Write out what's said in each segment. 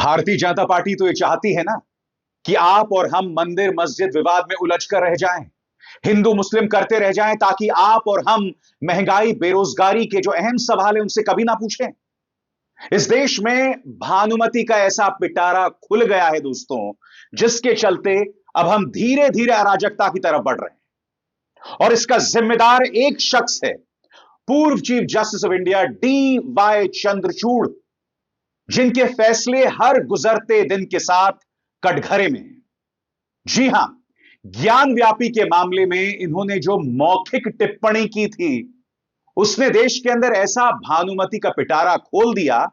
Bharatiya Janata party तो ये चाहती है ना कि आप और हम मंदिर मस्जिद विवाद में उलझ कर रह जाएं, हिंदू मुस्लिम करते रह जाएं, ताकि आप और हम महंगाई बेरोजगारी के जो अहम सवाल है उनसे कभी ना पूछें। इस देश में भानुमति का ऐसा पिटारा खुल गया है दोस्तों, जिसके चलते अब हम धीरे धीरे अराजकता की तरफ बढ़ रहे हैं। और इसका जिम्मेदार एक शख्स है, पूर्व chief justice of India D.Y. Chandrachud, जिनके फैसले हर गुजरते दिन के साथ कटघरे में हैं। जी हां, ज्ञान व्यापी के मामले में इन्होंने जो मौखिक टिप्पणी की थी, उसने देश के अंदर ऐसा भानुमति का पिटारा खोल दिया,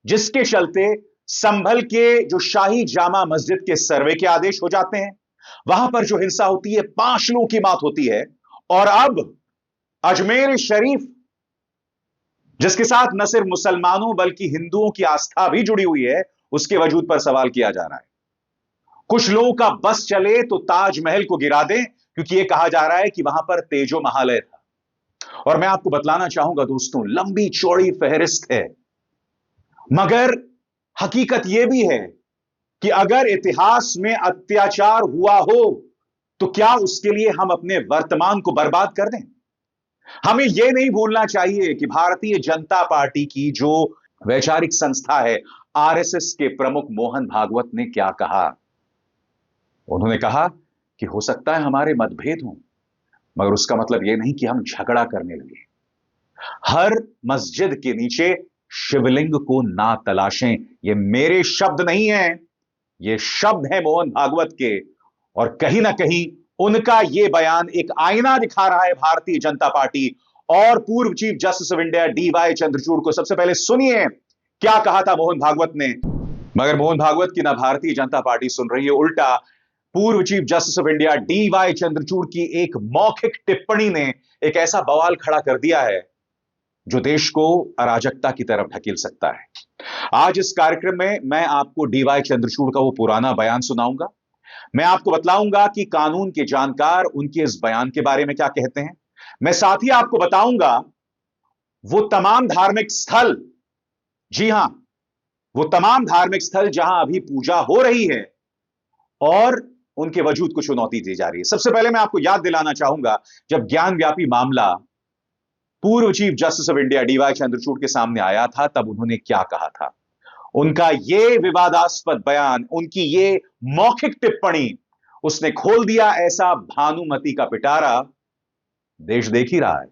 जिसके चलते संभल के जो शाही जामा मस्जिद के सर्वे के आदेश हो जाते हैं, वहां पर जो हिंसा होती है 5 लोगों की मौत होती है। और अब अजमेर शरीफ, जिसके साथ न सिर्फ मुसलमानों बल्कि हिंदुओं की आस्था भी जुड़ी हुई है, उसके वजूद पर सवाल किया जा रहा है। कुछ लोगों का बस चले तो ताजमहल को गिरा दें, क्योंकि यह कहा जा रहा है कि वहां पर तेजो महालय था। और मैं आपको बतलाना चाहूंगा दोस्तों, लंबी चौड़ी फहरिस्त है, मगर हकीकत यह भी है कि अगर इतिहास में अत्याचार हुआ हो तो क्या उसके लिए हम अपने वर्तमान को बर्बाद कर दें? हमें यह नहीं भूलना चाहिए कि भारतीय जनता पार्टी की जो वैचारिक संस्था है, आरएसएस के प्रमुख मोहन भागवत ने क्या कहा। उन्होंने कहा कि हो सकता है हमारे मतभेद हों, मगर उसका मतलब यह नहीं कि हम झगड़ा करने लगे। हर मस्जिद के नीचे शिवलिंग को ना तलाशें। ये मेरे शब्द नहीं हैं, ये शब्द हैं मोहन भागवत के। और कहीं ना कहीं उनका यह बयान एक आईना दिखा रहा है भारतीय जनता पार्टी और पूर्व chief justice of India D.Y. Chandrachud को। सबसे पहले सुनिए क्या कहा था मोहन भागवत ने। मगर मोहन भागवत की ना भारतीय जनता पार्टी सुन रही है, उल्टा पूर्व chief justice of India D.Y. Chandrachud की एक मौखिक टिप्पणी ने एक ऐसा बवाल खड़ा कर दिया है जो देश को अराजकता की तरफ ढकेल सकता है। आज इस कार्यक्रम में मैं आपको D.Y. चंद्रचूड़ का वो पुराना बयान सुनाऊंगा। मैं आपको बतलाऊंगा कि कानून के जानकार उनके इस बयान के बारे में क्या कहते हैं। मैं साथ ही आपको बताऊंगा वो तमाम धार्मिक स्थल, जी हां, वो तमाम धार्मिक स्थल जहां अभी पूजा हो रही है और उनके वजूद को चुनौती दी जा रही है। सबसे पहले मैं आपको याद दिलाना चाहूंगा, जब ज्ञान व्यापी मामला पूर्व chief justice of India D.Y. Chandrachud के सामने आया था, तब उन्होंने क्या कहा था। उनका यह विवादास्पद बयान, उनकी यह मौखिक टिप्पणी, उसने खोल दिया ऐसा भानुमति का पिटारा, देश देख ही रहा है।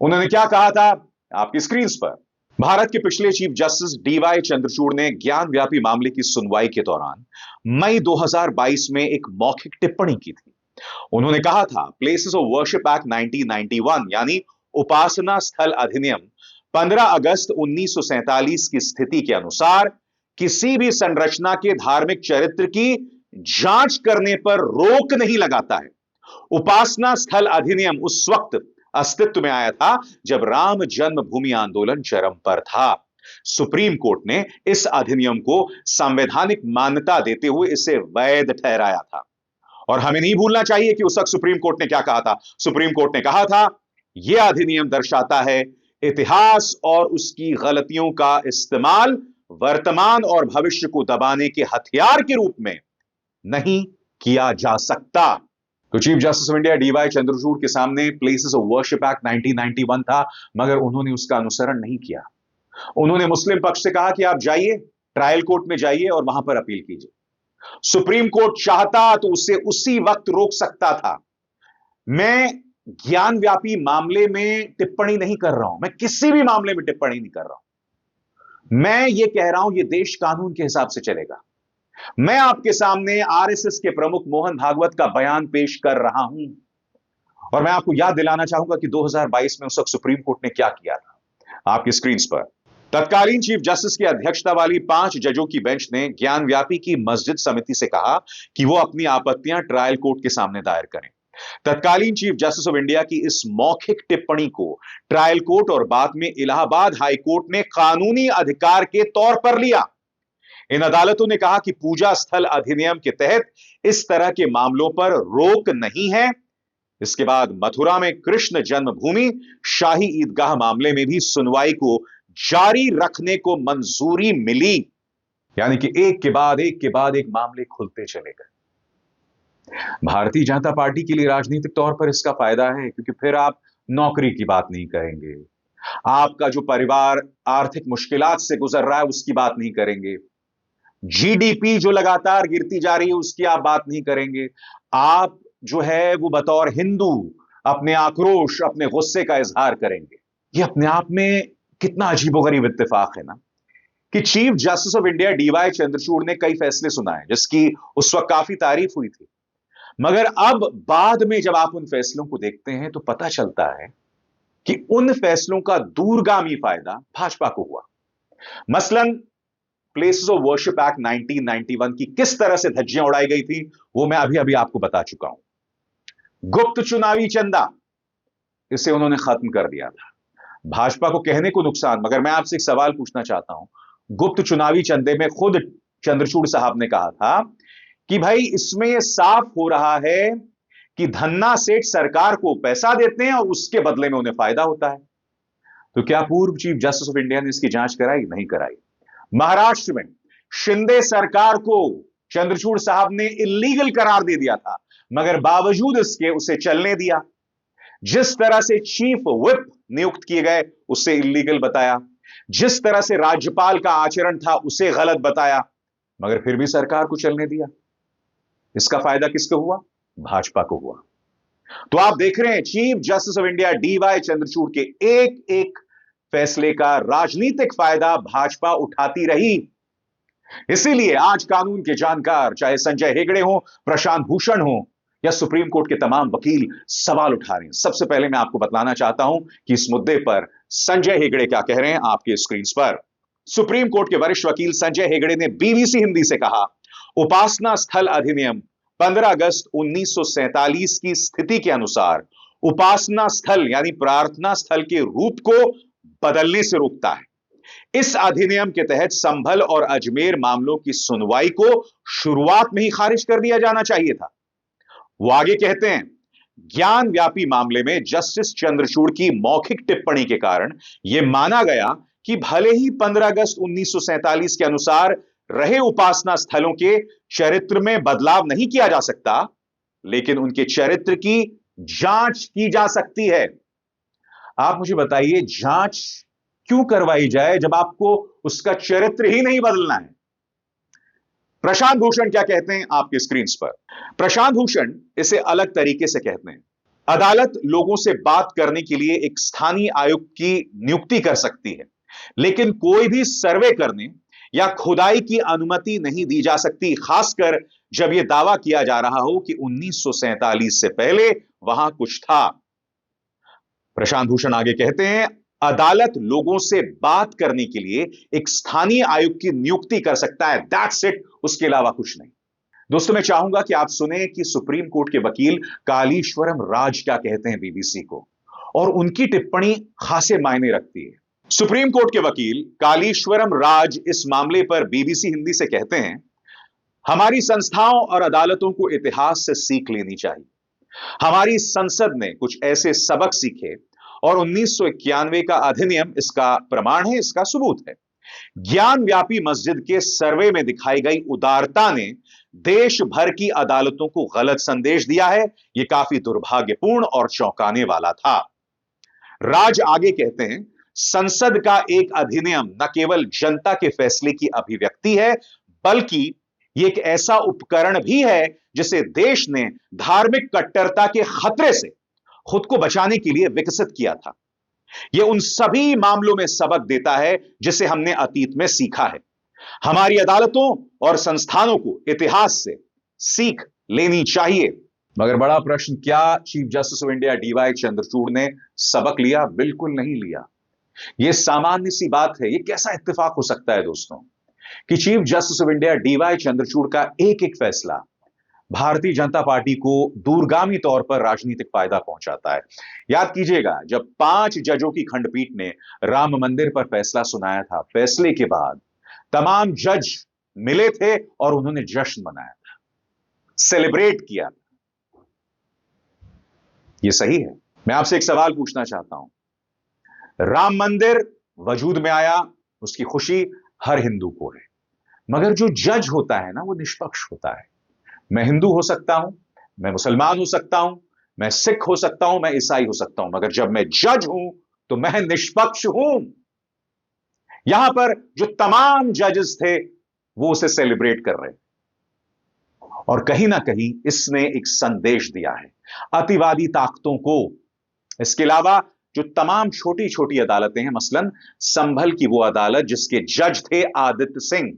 उन्होंने क्या कहा था आपकी स्क्रीन पर। भारत के पिछले चीफ जस्टिस D.Y. चंद्रचूड़ ने ज्ञान व्यापी मामले की सुनवाई के दौरान मई 2022 में एक मौखिक टिप्पणी की थी। उन्होंने कहा था, प्लेसेस ऑफ वर्शिप एक्ट 1991 यानी उपासना स्थल अधिनियम 15 अगस्त 1947 की स्थिति के अनुसार किसी भी संरचना के धार्मिक चरित्र की जांच करने पर रोक नहीं लगाता है। उपासना स्थल अधिनियम उस वक्त अस्तित्व में आया था जब राम जन्मभूमि आंदोलन चरम पर था। सुप्रीम कोर्ट ने इस अधिनियम को संवैधानिक मान्यता देते हुए इसे वैध ठहराया था। और हमें नहीं भूलना चाहिए कि उस वक्त सुप्रीम कोर्ट ने क्या कहा था। सुप्रीम कोर्ट ने कहा था, यह अधिनियम दर्शाता है इतिहास और उसकी गलतियों का इस्तेमाल वर्तमान और भविष्य को दबाने के हथियार के रूप में नहीं किया जा सकता। तो chief justice of India D.Y. Chandrachud के सामने प्लेसेस ऑफ वर्शिप एक्ट 1991 था, मगर उन्होंने उसका अनुसरण नहीं किया। उन्होंने मुस्लिम पक्ष से कहा कि आप जाइए, ट्रायल कोर्ट में जाइए और वहां पर अपील कीजिए। सुप्रीम कोर्ट चाहता तो उसे उसी वक्त रोक सकता था। मैं ज्ञान व्यापी मामले में टिप्पणी नहीं कर रहा हूं, मैं किसी भी मामले में टिप्पणी नहीं कर रहा हूं। मैं यह कह रहा हूं, यह देश कानून के हिसाब से चलेगा। मैं आपके सामने आरएसएस के प्रमुख मोहन भागवत का बयान पेश कर रहा हूं। और मैं आपको याद दिलाना चाहूंगा कि 2022 में उस वक्त सुप्रीम कोर्ट ने क्या किया था। आपकी स्क्रीन पर तत्कालीन चीफ जस्टिस की अध्यक्षता वाली 5 जजों की बेंच ने ज्ञान व्यापी की मस्जिद समिति से कहा कि वो अपनी आपत्तियां ट्रायल कोर्ट के सामने दायर करें। तत्कालीन चीफ जस्टिस ऑफ इंडिया की इस मौखिक टिप्पणी को ट्रायल कोर्ट और बाद में इलाहाबाद हाई कोर्ट ने कानूनी अधिकार के तौर पर लिया। इन अदालतों ने कहा कि पूजा स्थल अधिनियम के तहत इस तरह के मामलों पर रोक नहीं है। इसके बाद मथुरा में कृष्ण जन्मभूमि शाही ईदगाह मामले में भी सुनवाई को जारी रखने को मंजूरी मिली। यानी कि एक के बाद एक मामले खुलते चले गए। भारतीय जनता पार्टी के लिए राजनीतिक तौर पर इसका फायदा है, क्योंकि फिर आप नौकरी की बात नहीं करेंगे, आपका जो परिवार आर्थिक मुश्किलात से गुजर रहा है उसकी बात नहीं करेंगे, जीडीपी जो लगातार गिरती जा रही है उसकी आप बात नहीं करेंगे। आप जो है वो बतौर हिंदू अपने आक्रोश, अपने गुस्से का इजहार करेंगे। ये अपने आप में कितना अजीबोगरीब इत्तेफाक है ना, कि chief justice of India DY Chandrachud ने कई फैसले सुनाए जिसकी उस वक्त काफी तारीफ हुई थी, मगर अब बाद में जब आप उन फैसलों को देखते हैं तो पता चलता है कि उन फैसलों का दूरगामी फायदा भाजपा को हुआ। मसलन प्लेसेस ऑफ वर्शिप एक्ट 1991 की किस तरह से धज्जियां उड़ाई गई थी वो मैं अभी अभी आपको बता चुका हूं। गुप्त चुनावी चंदा, इसे उन्होंने खत्म कर दिया था। भाजपा को कहने को नुकसान, मगर मैं आपसे एक सवाल पूछना चाहता हूं। गुप्त चुनावी चंदे में खुद चंद्रचूड़ साहब ने कहा था कि भाई इसमें यह साफ हो रहा है कि धन्ना सेठ सरकार को पैसा देते हैं और उसके बदले में उन्हें फायदा होता है। तो क्या पूर्व चीफ जस्टिस ऑफ इंडिया ने इसकी जांच कराई? नहीं कराई। महाराष्ट्र में शिंदे सरकार को चंद्रचूड़ साहब ने इल्लीगल करार दे दिया था, मगर बावजूद इसके उसे चलने दिया। जिस तरह से चीफ व्हिप नियुक्त किए गए उसे इल्लीगल बताया, जिस तरह से राज्यपाल का आचरण था उसे गलत बताया, मगर फिर भी सरकार को चलने दिया। इसका फायदा किसको हुआ? भाजपा को हुआ। तो आप देख रहे हैं chief justice of India DY Chandrachud के एक एक फैसले का राजनीतिक फायदा भाजपा उठाती रही। इसीलिए आज कानून के जानकार चाहे संजय हेगड़े हो, प्रशांत भूषण हो या सुप्रीम कोर्ट के तमाम वकील सवाल उठा रहे हैं। सबसे पहले मैं आपको बताना चाहता हूं कि इस मुद्दे पर संजय हेगड़े क्या कह रहे हैं आपके स्क्रीन पर। सुप्रीम कोर्ट के वरिष्ठ वकील संजय हेगड़े ने बीबीसी हिंदी से कहा, उपासना स्थल अधिनियम 15 अगस्त 1947 की स्थिति के अनुसार उपासना स्थल यानी प्रार्थना स्थल के रूप को बदलने से रोकता है। इस अधिनियम के तहत संभल और अजमेर मामलों की सुनवाई को शुरुआत में ही खारिज कर दिया जाना चाहिए था। वो आगे कहते हैं, ज्ञान व्यापी मामले में जस्टिस चंद्रचूड़ की मौखिक टिप्पणी के कारण यह माना गया कि भले ही 15 अगस्त 1947 के अनुसार रहे उपासना स्थलों के चरित्र में बदलाव नहीं किया जा सकता, लेकिन उनके चरित्र की जांच की जा सकती है। आप मुझे बताइए, जांच क्यों करवाई जाए जब आपको उसका चरित्र ही नहीं बदलना है? प्रशांत भूषण क्या कहते हैं आपके स्क्रीन पर। प्रशांत भूषण इसे अलग तरीके से कहते हैं, अदालत लोगों से बात करने के लिए एक स्थानीय आयुक्त की नियुक्ति कर सकती है, लेकिन कोई भी सर्वे करने या खुदाई की अनुमति नहीं दी जा सकती, खासकर जब यह दावा किया जा रहा हो कि 1947 से पहले वहां कुछ था। प्रशांत भूषण आगे कहते हैं, अदालत लोगों से बात करने के लिए एक स्थानीय आयुक्त की नियुक्ति कर सकता है, दैट्स इट, उसके अलावा कुछ नहीं। दोस्तों, मैं चाहूंगा कि आप सुने कि सुप्रीम कोर्ट के वकील कालीश्वरम राज क्या कहते हैं बीबीसी को, और उनकी टिप्पणी खासे मायने रखती है। सुप्रीम कोर्ट के वकील कालीश्वरम राज इस मामले पर बीबीसी हिंदी से कहते हैं, हमारी संस्थाओं और अदालतों को इतिहास से सीख लेनी चाहिए। हमारी संसद ने कुछ ऐसे सबक सीखे और 1991 का अधिनियम इसका प्रमाण है, इसका सबूत है। ज्ञान व्यापी मस्जिद के सर्वे में दिखाई गई उदारता ने देश भर की अदालतों को गलत संदेश दिया है। यह काफी दुर्भाग्यपूर्ण और चौंकाने वाला था। राज आगे कहते हैं, संसद का एक अधिनियम न केवल जनता के फैसले की अभिव्यक्ति है, बल्कि यह एक ऐसा उपकरण भी है जिसे देश ने धार्मिक कट्टरता के खतरे से खुद को बचाने के लिए विकसित किया था। यह उन सभी मामलों में सबक देता है जिसे हमने अतीत में सीखा है। हमारी अदालतों और संस्थानों को इतिहास से सीख लेनी चाहिए। मगर बड़ा प्रश्न, क्या chief justice of India DY Chandrachud ने सबक लिया? बिल्कुल नहीं लिया। यह सामान्य सी बात है। यह कैसा इत्तेफाक हो सकता है दोस्तों कि chief justice of India DY Chandrachud का एक एक फैसला भारतीय जनता पार्टी को दूरगामी तौर पर राजनीतिक फायदा पहुंचाता है। याद कीजिएगा, जब 5 जजों की खंडपीठ ने राम मंदिर पर फैसला सुनाया था, फैसले के बाद तमाम जज मिले थे और उन्होंने जश्न मनाया था, सेलिब्रेट किया। यह सही है? मैं आपसे एक सवाल पूछना चाहता हूं, राम मंदिर वजूद में आया, उसकी खुशी हर हिंदू को है, मगर जो जज होता है ना, वो निष्पक्ष होता है। मैं हिंदू हो सकता हूं, मैं मुसलमान हो सकता हूं, मैं सिख हो सकता हूं, मैं ईसाई हो सकता हूं, मगर जब मैं जज हूं तो मैं निष्पक्ष हूं। यहां पर जो तमाम जजेस थे वो उसे सेलिब्रेट कर रहे हैं, और कहीं ना कहीं इसने एक संदेश दिया है अतिवादी ताकतों को। इसके अलावा जो तमाम छोटी छोटी अदालतें हैं, मसलन संभल की वो अदालत जिसके जज थे आदित्य सिंह,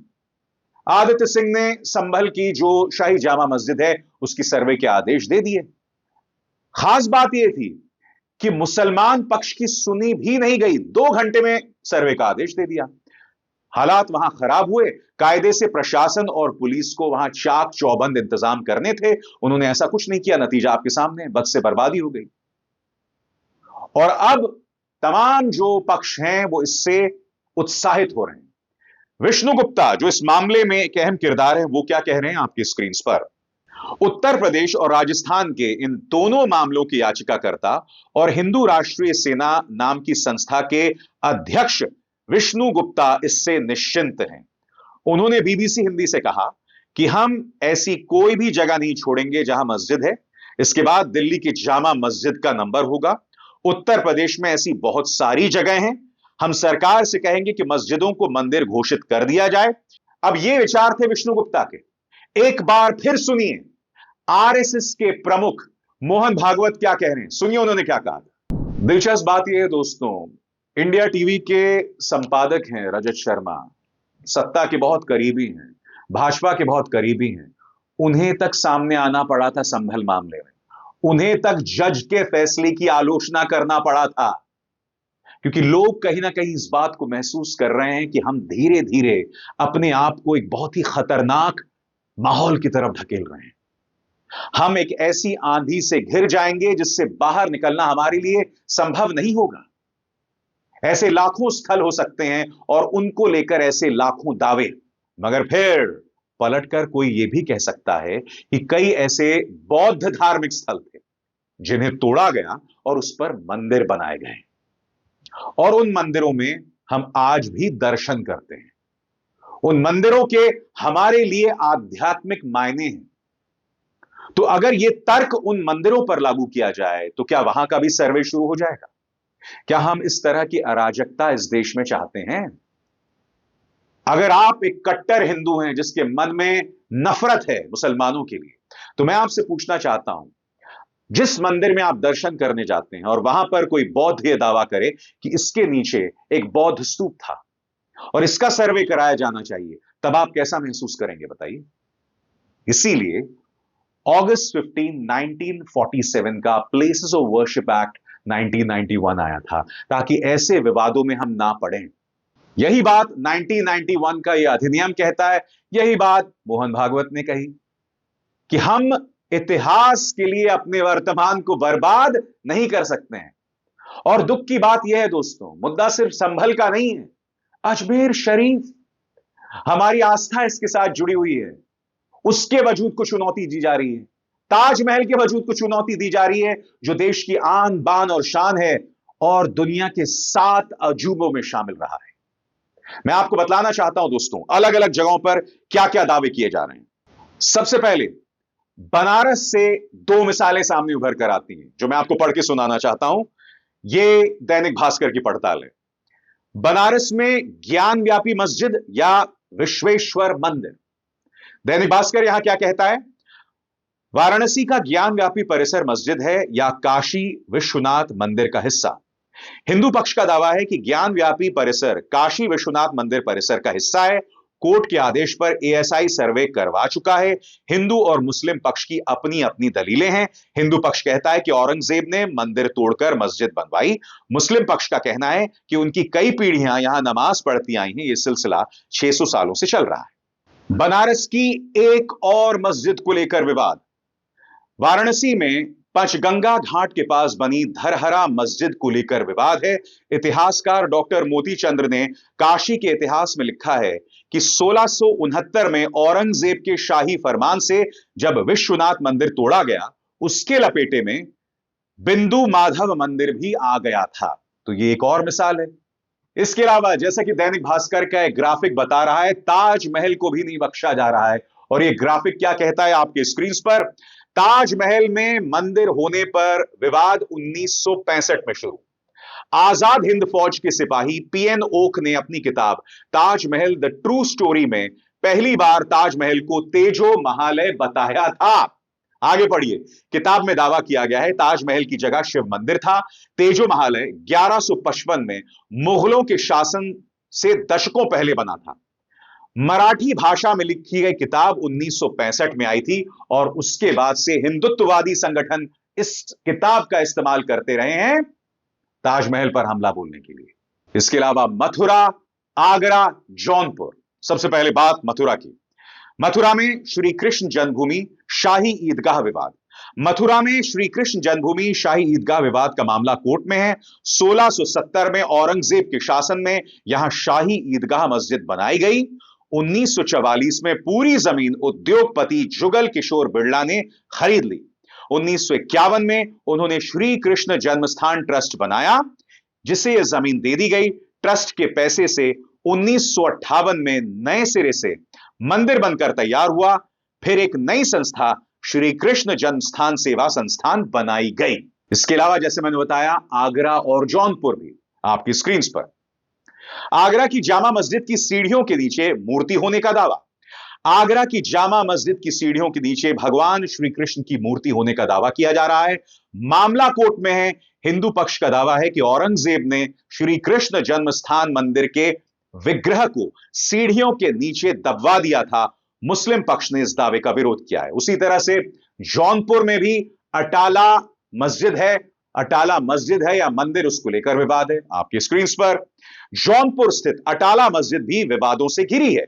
आदित्य सिंह ने संभल की जो शाही जामा मस्जिद है उसकी सर्वे के आदेश दे दिए। खास बात यह थी कि मुसलमान पक्ष की सुनी भी नहीं गई, 2 घंटे में सर्वे का आदेश दे दिया। हालात वहां खराब हुए, कायदे से प्रशासन और पुलिस को वहां चाक चौबंद इंतजाम करने थे, उन्होंने ऐसा कुछ नहीं किया। नतीजा आपके सामने, बद से बर्बादी हो गई। और अब तमाम जो पक्ष हैं वो इससे उत्साहित हो रहे हैं। विष्णु गुप्ता जो इस मामले में एक अहम किरदार है, वो क्या कह रहे हैं आपकी स्क्रीन पर। उत्तर प्रदेश और राजस्थान के इन दोनों मामलों के याचिकाकर्ता और हिंदू राष्ट्रीय सेना नाम की संस्था के अध्यक्ष विष्णु गुप्ता इससे निश्चिंत हैं। उन्होंने बीबीसी हिंदी से कहा कि हम ऐसी कोई भी जगह नहीं छोड़ेंगे जहां मस्जिद है। इसके बाद दिल्ली की जामा मस्जिद का नंबर होगा। उत्तर प्रदेश में ऐसी बहुत सारी जगह हैं। हम सरकार से कहेंगे कि मस्जिदों को मंदिर घोषित कर दिया जाए। अब ये विचार थे विष्णु गुप्ता के। एक बार फिर सुनिए आरएसएस के प्रमुख मोहन भागवत क्या कह रहे हैं, सुनिए उन्होंने क्या कहा। दिलचस्प बात यह है दोस्तों, इंडिया टीवी के संपादक हैं रजत शर्मा, सत्ता के बहुत करीबी हैं, भाजपा के बहुत करीबी हैं। उन्हें तक सामने आना पड़ा था संभल मामले में, उन्हें तक जज के फैसले की आलोचना करना पड़ा था, क्योंकि लोग कहीं ना कहीं इस बात को महसूस कर रहे हैं कि हम धीरे धीरे अपने आप को एक बहुत ही खतरनाक माहौल की तरफ धकेल रहे हैं। हम एक ऐसी आंधी से घिर जाएंगे जिससे बाहर निकलना हमारे लिए संभव नहीं होगा। ऐसे लाखों स्थल हो सकते हैं और उनको लेकर ऐसे लाखों दावे, मगर फिर पलटकर कोई यह भी कह सकता है कि कई ऐसे बौद्ध धार्मिक स्थल थे जिन्हें तोड़ा गया और उस पर मंदिर बनाए गए, और उन मंदिरों में हम आज भी दर्शन करते हैं। उन मंदिरों के हमारे लिए आध्यात्मिक मायने हैं। तो अगर यह तर्क उन मंदिरों पर लागू किया जाए तो क्या वहां का भी सर्वे शुरू हो जाएगा? क्या हम इस तरह की अराजकता इस देश में चाहते हैं? अगर आप एक कट्टर हिंदू हैं जिसके मन में नफरत है मुसलमानों के लिए, तो मैं आपसे पूछना चाहता हूं, जिस मंदिर में आप दर्शन करने जाते हैं और वहां पर कोई बौद्ध यह दावा करे कि इसके नीचे एक बौद्ध स्तूप था और इसका सर्वे कराया जाना चाहिए, तब आप कैसा महसूस करेंगे बताइए? इसीलिए अगस्त 15, 1947 का प्लेसेस ऑफ वर्शिप एक्ट 1991 आया था, ताकि ऐसे विवादों में हम ना पड़ें। यही बात 1991 का यह अधिनियम कहता है, यही बात मोहन भागवत ने कही कि हम इतिहास के लिए अपने वर्तमान को बर्बाद नहीं कर सकते हैं। और दुख की बात यह है दोस्तों, मुद्दा सिर्फ संभल का नहीं है, अजमेर शरीफ, हमारी आस्था इसके साथ जुड़ी हुई है, उसके वजूद को चुनौती दी जा रही है। ताजमहल के वजूद को चुनौती दी जा रही है, जो देश की आन बान और शान है और दुनिया के 7 अजूबों में शामिल रहा है। मैं आपको बतलाना चाहता हूं दोस्तों, अलग अलग जगहों पर क्या क्या दावे किए जा रहे हैं। सबसे पहले बनारस से 2 मिसालें सामने उभर कर आती हैं, जो मैं आपको पढ़ के सुनाना चाहता हूं। यह दैनिक भास्कर की पड़ताल है। बनारस में ज्ञान व्यापी मस्जिद या विश्वेश्वर मंदिर। दैनिक भास्कर यहां क्या कहता है? वाराणसी का ज्ञान व्यापी परिसर मस्जिद है या काशी विश्वनाथ मंदिर का हिस्सा? हिंदू पक्ष का दावा है कि ज्ञान व्यापी परिसर काशी विश्वनाथ मंदिर परिसर का हिस्सा है। कोर्ट के आदेश पर एएसआई सर्वे करवा चुका है। हिंदू और मुस्लिम पक्ष की अपनी अपनी दलीलें हैं। हिंदू पक्ष कहता है कि औरंगजेब ने मंदिर तोड़कर मस्जिद बनवाई। मुस्लिम पक्ष का कहना है कि उनकी कई पीढ़ियां यहां नमाज पढ़ती आई हैं। यह सिलसिला 600 सालों से चल रहा है। बनारस की एक और मस्जिद को लेकर विवाद। वाराणसी में पंचगंगा घाट के पास बनी धरहरा मस्जिद को लेकर विवाद है। इतिहासकार डॉक्टर मोती चंद्र ने काशी के इतिहास में लिखा है कि 1669 में औरंगजेब के शाही फरमान से जब विश्वनाथ मंदिर तोड़ा गया, उसके लपेटे में बिंदु माधव मंदिर भी आ गया था। तो यह एक और मिसाल है। इसके अलावा जैसा कि दैनिक भास्कर का एक ग्राफिक बता रहा है, ताजमहल को भी नहीं बख्शा जा रहा है। और ये ग्राफिक क्या कहता है आपके स्क्रीन पर? ताजमहल में मंदिर होने पर विवाद 1965 में शुरू। आजाद हिंद फौज के सिपाही पीएन ओक ने अपनी किताब ताजमहल द ट्रू स्टोरी में पहली बार ताजमहल को तेजो महालय बताया था। आगे पढ़िए, किताब में दावा किया गया है ताजमहल की जगह शिव मंदिर था। तेजो महालय 1155 में मुगलों के शासन से दशकों पहले बना था। मराठी भाषा में लिखी गई किताब 1965 में आई थी और उसके बाद से हिंदुत्ववादी संगठन इस किताब का इस्तेमाल करते रहे हैं ताजमहल पर हमला बोलने के लिए। इसके अलावा मथुरा, आगरा, जौनपुर। सबसे पहले बात मथुरा की। मथुरा में श्री कृष्ण जन्मभूमि शाही ईदगाह विवाद। मथुरा में श्री कृष्ण जन्मभूमि शाही ईदगाह विवाद का मामला कोर्ट में है। 1670 में औरंगजेब के शासन में यहां शाही ईदगाह मस्जिद बनाई गई। 1944 में पूरी जमीन उद्योगपति जुगल किशोर बिड़ला ने खरीद ली। 1951 में उन्होंने श्री कृष्ण जन्मस्थान ट्रस्ट बनाया, जिसे यह जमीन दे दी गई। ट्रस्ट के पैसे से 1958 में नए सिरे से मंदिर बनकर तैयार हुआ। फिर एक नई संस्था श्री कृष्ण जन्मस्थान सेवा संस्थान बनाई गई। इसके अलावा जैसे मैंने बताया, आगरा और जौनपुर भी आपकी स्क्रीन पर। आगरा की जामा मस्जिद की सीढ़ियों के नीचे मूर्ति होने का दावा। आगरा की जामा मस्जिद की सीढ़ियों के नीचे भगवान श्री कृष्ण की मूर्ति होने का दावा किया जा रहा है। मामला कोर्ट में है। हिंदू पक्ष का दावा है कि औरंगजेब ने श्री कृष्ण जन्मस्थान मंदिर के विग्रह को सीढ़ियों के नीचे दबवा दिया था। मुस्लिम पक्ष ने इस दावे का विरोध किया है। उसी तरह से जौनपुर में भी अटाला मस्जिद है। अटाला मस्जिद है या मंदिर, उसको लेकर विवाद है। आपकी स्क्रीन पर जौनपुर स्थित अटाला मस्जिद भी विवादों से घिरी है।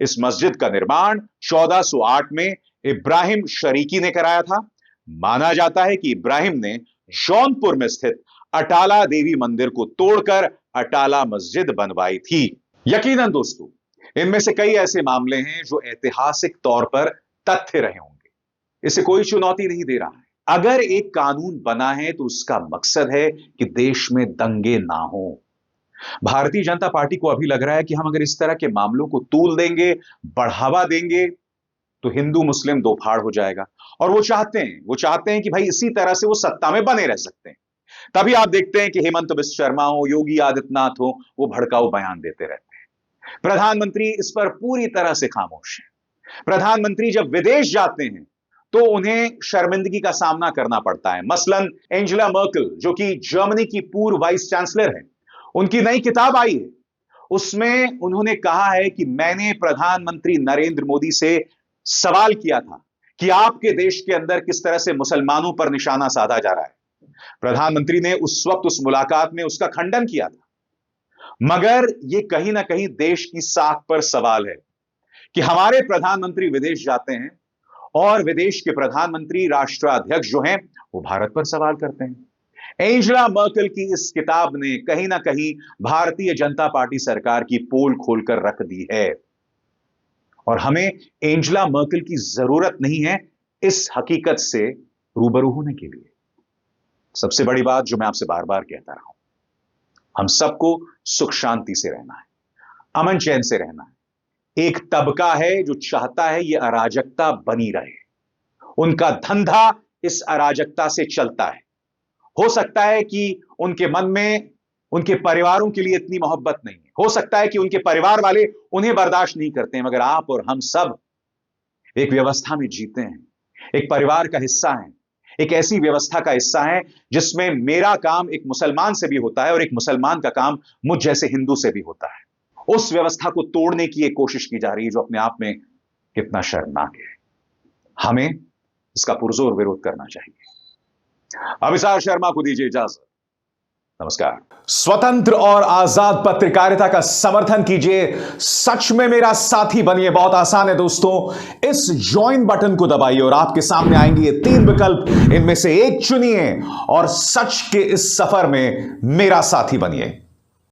इस मस्जिद का निर्माण 1408 में इब्राहिम शरीकी ने कराया था। माना जाता है कि इब्राहिम ने जौनपुर में स्थित अटाला देवी मंदिर को तोड़कर अटाला मस्जिद बनवाई थी। यकीनन दोस्तों, इनमें से कई ऐसे मामले हैं जो ऐतिहासिक तौर पर तथ्य रहे होंगे। इसे कोई चुनौती नहीं दे रहा है। अगर एक कानून बना है तो उसका मकसद है कि देश में दंगे ना हो। भारतीय जनता पार्टी को अभी लग रहा है कि हम अगर इस तरह के मामलों को तूल देंगे, बढ़ावा देंगे, तो हिंदू मुस्लिम दो फाड़ हो जाएगा। और वो चाहते हैं कि भाई इसी तरह से वो सत्ता में बने रह सकते हैं। तभी आप देखते हैं कि हेमंत बिस्वा शर्मा हो, योगी आदित्यनाथ हो, वो भड़काऊ बयान देते रहते हैं। प्रधानमंत्री इस पर पूरी तरह से खामोश है। प्रधानमंत्री जब विदेश जाते हैं तो उन्हें शर्मिंदगी का सामना करना पड़ता है। मसलन एंजेला मर्केल, जो कि जर्मनी की पूर्व वाइस चांसलर है, उनकी नई किताब आई है। उसमें उन्होंने कहा है कि मैंने प्रधानमंत्री नरेंद्र मोदी से सवाल किया था कि आपके देश के अंदर किस तरह से मुसलमानों पर निशाना साधा जा रहा है। प्रधानमंत्री ने उस वक्त उस मुलाकात में उसका खंडन किया था। मगर यह कहीं ना कहीं देश की साख पर सवाल है कि हमारे प्रधानमंत्री विदेश जाते हैं और विदेश के प्रधानमंत्री, राष्ट्राध्यक्ष जो हैं, वो भारत पर सवाल करते हैं। एंजेला मर्केल की इस किताब ने कहीं ना कहीं भारतीय जनता पार्टी सरकार की पोल खोलकर रख दी है। और हमें एंजेला मर्केल की जरूरत नहीं है इस हकीकत से रूबरू होने के लिए। सबसे बड़ी बात जो मैं आपसे बार बार कहता रहा हूं, हम सबको सुख शांति से रहना है, अमन चैन से रहना है। एक तबका है जो चाहता है यह अराजकता बनी रहे। उनका धंधा इस अराजकता से चलता है। हो सकता है कि उनके मन में उनके परिवारों के लिए इतनी मोहब्बत नहीं है। हो सकता है कि उनके परिवार वाले उन्हें बर्दाश्त नहीं करते हैं। मगर आप और हम सब एक व्यवस्था में जीते हैं, एक परिवार का हिस्सा हैं, एक ऐसी व्यवस्था का हिस्सा है जिसमें मेरा काम एक मुसलमान से भी होता है और एक मुसलमान का काम मुझ जैसे हिंदू से भी होता है। उस व्यवस्था को तोड़ने की एक कोशिश की जा रही है जो अपने आप में कितना शर्मनाक है। हमें इसका पुरजोर विरोध करना चाहिए। अभिसार शर्मा को दीजिए इजाजत। नमस्कार। स्वतंत्र और आजाद पत्रकारिता का समर्थन कीजिए, सच में मेरा साथी बनिए। बहुत आसान है दोस्तों, इस ज्वाइन बटन को दबाइए और आपके सामने आएंगे ये 3 विकल्प। इनमें से एक चुनिए और सच के इस सफर में मेरा साथी बनिए।